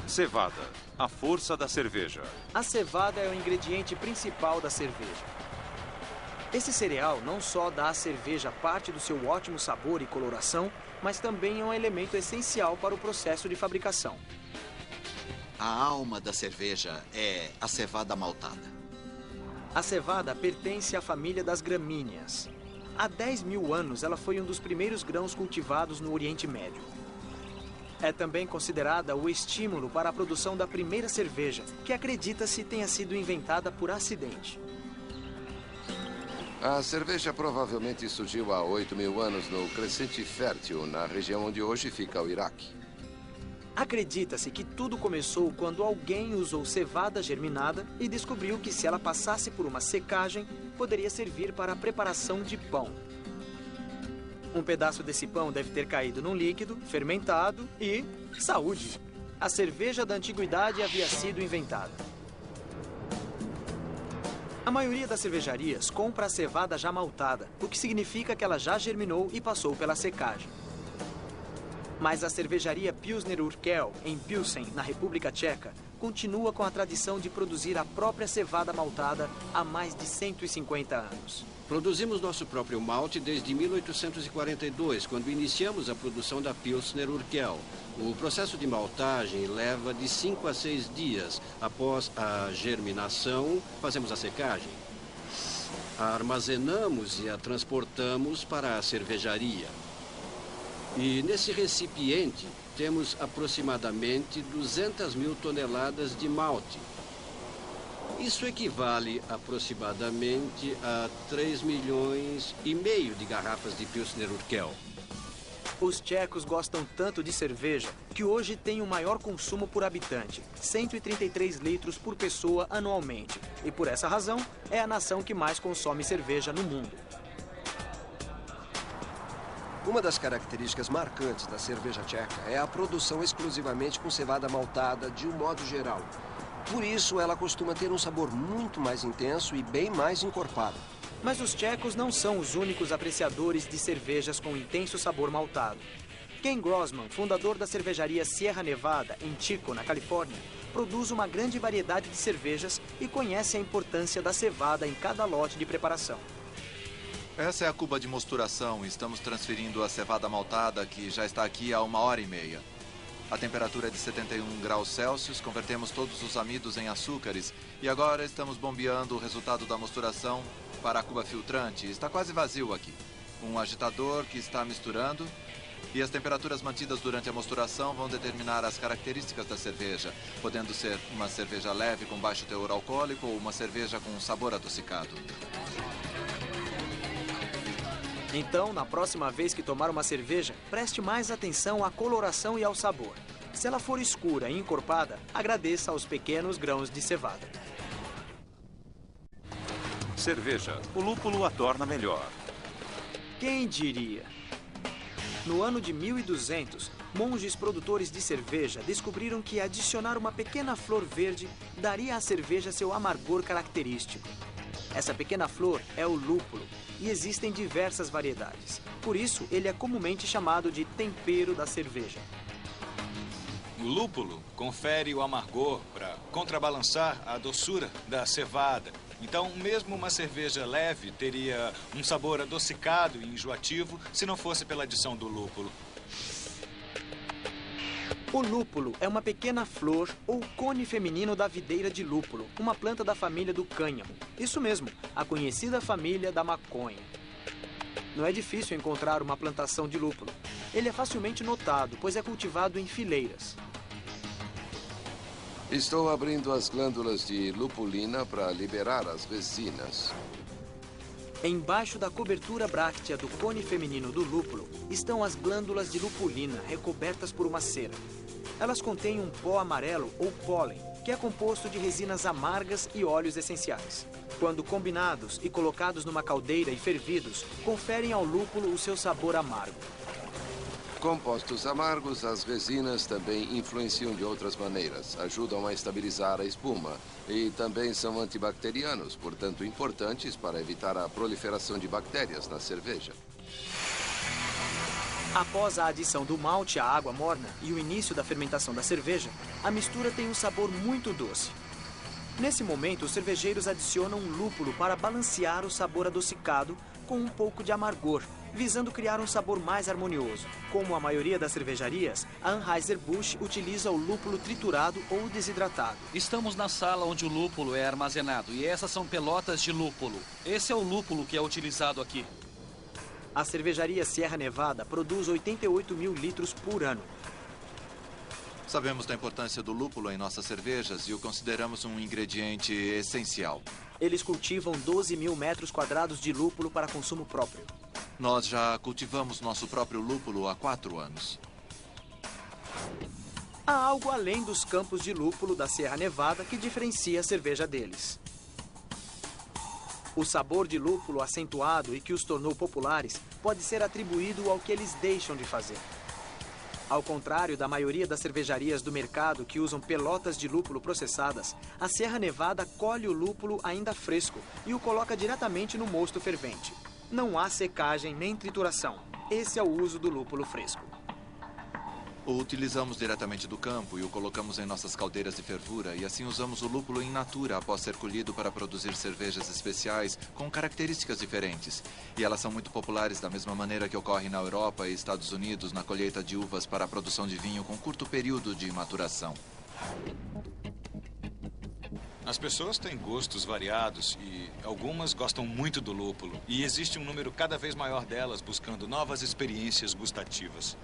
Cevada, a força da cerveja. A cevada é o ingrediente principal da cerveja. Esse cereal não só dá à cerveja parte do seu ótimo sabor e coloração, mas também é um elemento essencial para o processo de fabricação. A alma da cerveja é a cevada maltada. A cevada pertence à família das gramíneas. Há 10 mil anos, ela foi um dos primeiros grãos cultivados no Oriente Médio. É também considerada o estímulo para a produção da primeira cerveja, que acredita-se tenha sido inventada por acidente. A cerveja provavelmente surgiu há 8 mil anos no Crescente Fértil, na região onde hoje fica o Iraque. Acredita-se que tudo começou quando alguém usou cevada germinada e descobriu que se ela passasse por uma secagem, poderia servir para a preparação de pão. Um pedaço desse pão deve ter caído num líquido, fermentado e... saúde! A cerveja da antiguidade havia sido inventada. A maioria das cervejarias compra a cevada já maltada, o que significa que ela já germinou e passou pela secagem. Mas a cervejaria Pilsner Urquell, em Pilsen, na República Tcheca, continua com a tradição de produzir a própria cevada maltada há mais de 150 anos. Produzimos nosso próprio malte desde 1842, quando iniciamos a produção da Pilsner Urquell. O processo de maltagem leva de 5 a 6 dias. Após a germinação, fazemos a secagem. A armazenamos e a transportamos para a cervejaria. E nesse recipiente temos aproximadamente 200 mil toneladas de malte. Isso equivale aproximadamente a 3,5 milhões de garrafas de Pilsner Urquell. Os tchecos gostam tanto de cerveja que hoje tem o maior consumo por habitante, 133 litros por pessoa anualmente. E por essa razão, é a nação que mais consome cerveja no mundo. Uma das características marcantes da cerveja tcheca é a produção exclusivamente com cevada maltada de um modo geral. Por isso, ela costuma ter um sabor muito mais intenso e bem mais encorpado. Mas os tchecos não são os únicos apreciadores de cervejas com intenso sabor maltado. Ken Grossman, fundador da cervejaria Sierra Nevada, em Chico, na Califórnia, produz uma grande variedade de cervejas e conhece a importância da cevada em cada lote de preparação. Essa é a cuba de mosturação e estamos transferindo a cevada maltada, que já está aqui há 1h30. A temperatura é de 71 graus Celsius, convertemos todos os amidos em açúcares e agora estamos bombeando o resultado da mosturação para a cuba filtrante. Está quase vazio aqui. Um agitador que está misturando e as temperaturas mantidas durante a mosturação vão determinar as características da cerveja, podendo ser uma cerveja leve com baixo teor alcoólico ou uma cerveja com sabor adocicado. Então, na próxima vez que tomar uma cerveja, preste mais atenção à coloração e ao sabor. Se ela for escura e encorpada, agradeça aos pequenos grãos de cevada. Cerveja. O lúpulo a torna melhor. Quem diria? No ano de 1200, monges produtores de cerveja descobriram que adicionar uma pequena flor verde daria à cerveja seu amargor característico. Essa pequena flor é o lúpulo e existem diversas variedades. Por isso, ele é comumente chamado de tempero da cerveja. O lúpulo confere o amargor para contrabalançar a doçura da cevada. Então, mesmo uma cerveja leve teria um sabor adocicado e enjoativo se não fosse pela adição do lúpulo. O lúpulo é uma pequena flor ou cone feminino da videira de lúpulo, uma planta da família do cânhamo. Isso mesmo, a conhecida família da maconha. Não é difícil encontrar uma plantação de lúpulo. Ele é facilmente notado, pois é cultivado em fileiras. Estou abrindo as glândulas de lupulina para liberar as resinas. Embaixo da cobertura bráctea do cone feminino do lúpulo estão as glândulas de lupulina recobertas por uma cera. Elas contêm um pó amarelo ou pólen, que é composto de resinas amargas e óleos essenciais. Quando combinados e colocados numa caldeira e fervidos, conferem ao lúpulo o seu sabor amargo. Compostos amargos, as resinas também influenciam de outras maneiras, ajudam a estabilizar a espuma e também são antibacterianos, portanto importantes para evitar a proliferação de bactérias na cerveja. Após a adição do malte à água morna e o início da fermentação da cerveja, a mistura tem um sabor muito doce. Nesse momento, os cervejeiros adicionam um lúpulo para balancear o sabor adocicado com um pouco de amargor, visando criar um sabor mais harmonioso. Como a maioria das cervejarias, a Anheuser-Busch utiliza o lúpulo triturado ou desidratado. Estamos na sala onde o lúpulo é armazenado e essas são pelotas de lúpulo. Esse é o lúpulo que é utilizado aqui. A cervejaria Sierra Nevada produz 88 mil litros por ano. Sabemos da importância do lúpulo em nossas cervejas e o consideramos um ingrediente essencial. Eles cultivam 12 mil metros quadrados de lúpulo para consumo próprio. Nós já cultivamos nosso próprio lúpulo há 4 anos. Há algo além dos campos de lúpulo da Sierra Nevada que diferencia a cerveja deles. O sabor de lúpulo acentuado e que os tornou populares pode ser atribuído ao que eles deixam de fazer. Ao contrário da maioria das cervejarias do mercado que usam pelotas de lúpulo processadas, a Sierra Nevada colhe o lúpulo ainda fresco e o coloca diretamente no mosto fervente. Não há secagem nem trituração. Esse é o uso do lúpulo fresco. O utilizamos diretamente do campo e o colocamos em nossas caldeiras de fervura e assim usamos o lúpulo in natura após ser colhido para produzir cervejas especiais com características diferentes. E elas são muito populares da mesma maneira que ocorre na Europa e Estados Unidos na colheita de uvas para a produção de vinho com curto período de maturação. As pessoas têm gostos variados e algumas gostam muito do lúpulo. E existe um número cada vez maior delas buscando novas experiências gustativas.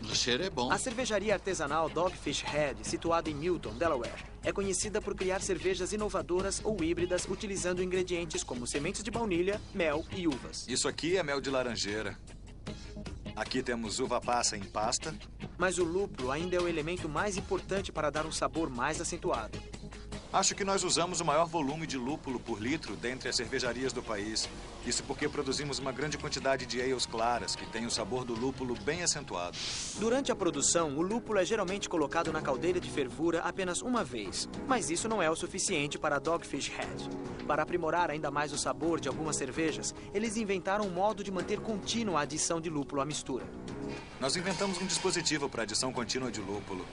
O cheiro é bom. A cervejaria artesanal Dogfish Head, situada em Milton, Delaware, é conhecida por criar cervejas inovadoras ou híbridas utilizando ingredientes como sementes de baunilha, mel e uvas. Isso aqui é mel de laranjeira. Aqui temos uva passa em pasta. Mas o lúpulo ainda é o elemento mais importante para dar um sabor mais acentuado. Acho que nós usamos o maior volume de lúpulo por litro dentre as cervejarias do país. Isso porque produzimos uma grande quantidade de ales claras, que têm o sabor do lúpulo bem acentuado. Durante a produção, o lúpulo é geralmente colocado na caldeira de fervura apenas uma vez. Mas isso não é o suficiente para a Dogfish Head. Para aprimorar ainda mais o sabor de algumas cervejas, eles inventaram um modo de manter contínua a adição de lúpulo à mistura. Nós inventamos um dispositivo para adição contínua de lúpulo.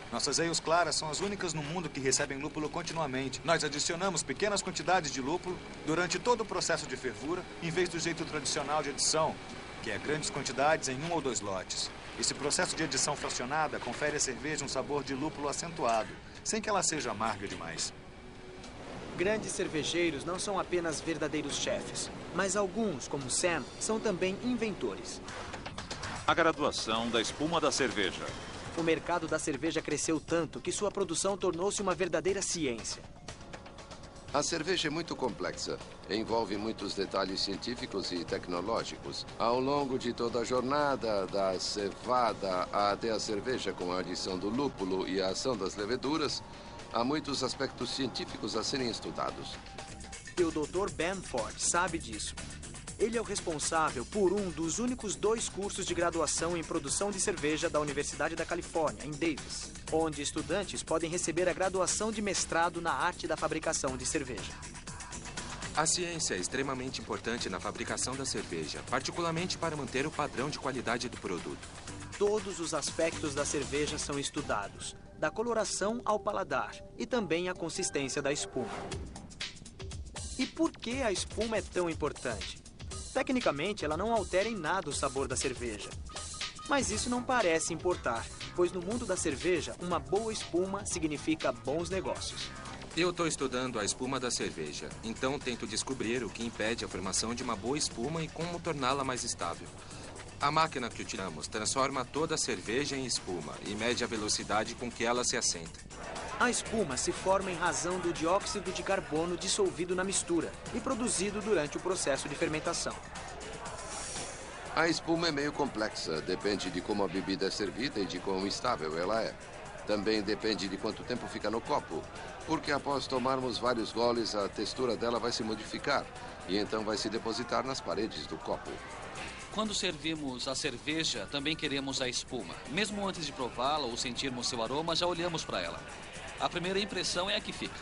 Nossas ales claras são as únicas no mundo que recebem lúpulo continuamente. Nós adicionamos pequenas quantidades de lúpulo durante todo o processo de fervura, em vez do jeito tradicional de adição, que é grandes quantidades em 1 ou 2 lotes. Esse processo de adição fracionada confere à cerveja um sabor de lúpulo acentuado, sem que ela seja amarga demais. Grandes cervejeiros não são apenas verdadeiros chefes, mas alguns, como Sam, são também inventores. A graduação da espuma da cerveja. O mercado da cerveja cresceu tanto que sua produção tornou-se uma verdadeira ciência. A cerveja é muito complexa. Envolve muitos detalhes científicos e tecnológicos. Ao longo de toda a jornada, da cevada até a cerveja com a adição do lúpulo e a ação das leveduras, há muitos aspectos científicos a serem estudados. E o Dr. Ben Ford sabe disso. Ele é o responsável por um dos únicos 2 cursos de graduação em produção de cerveja da Universidade da Califórnia, em Davis, onde estudantes podem receber a graduação de mestrado na arte da fabricação de cerveja. A ciência é extremamente importante na fabricação da cerveja, particularmente para manter o padrão de qualidade do produto. Todos os aspectos da cerveja são estudados, da coloração ao paladar e também a consistência da espuma. E por que a espuma é tão importante? Tecnicamente, ela não altera em nada o sabor da cerveja. Mas isso não parece importar, pois no mundo da cerveja, uma boa espuma significa bons negócios. Eu estou estudando a espuma da cerveja, então tento descobrir o que impede a formação de uma boa espuma e como torná-la mais estável. A máquina que utilizamos transforma toda a cerveja em espuma e mede a velocidade com que ela se assenta. A espuma se forma em razão do dióxido de carbono dissolvido na mistura e produzido durante o processo de fermentação. A espuma é meio complexa, depende de como a bebida é servida e de quão estável ela é. Também depende de quanto tempo fica no copo, porque após tomarmos vários goles, a textura dela vai se modificar e então vai se depositar nas paredes do copo. Quando servimos a cerveja, também queremos a espuma. Mesmo antes de prová-la ou sentirmos seu aroma, já olhamos para ela. A primeira impressão é a que fica.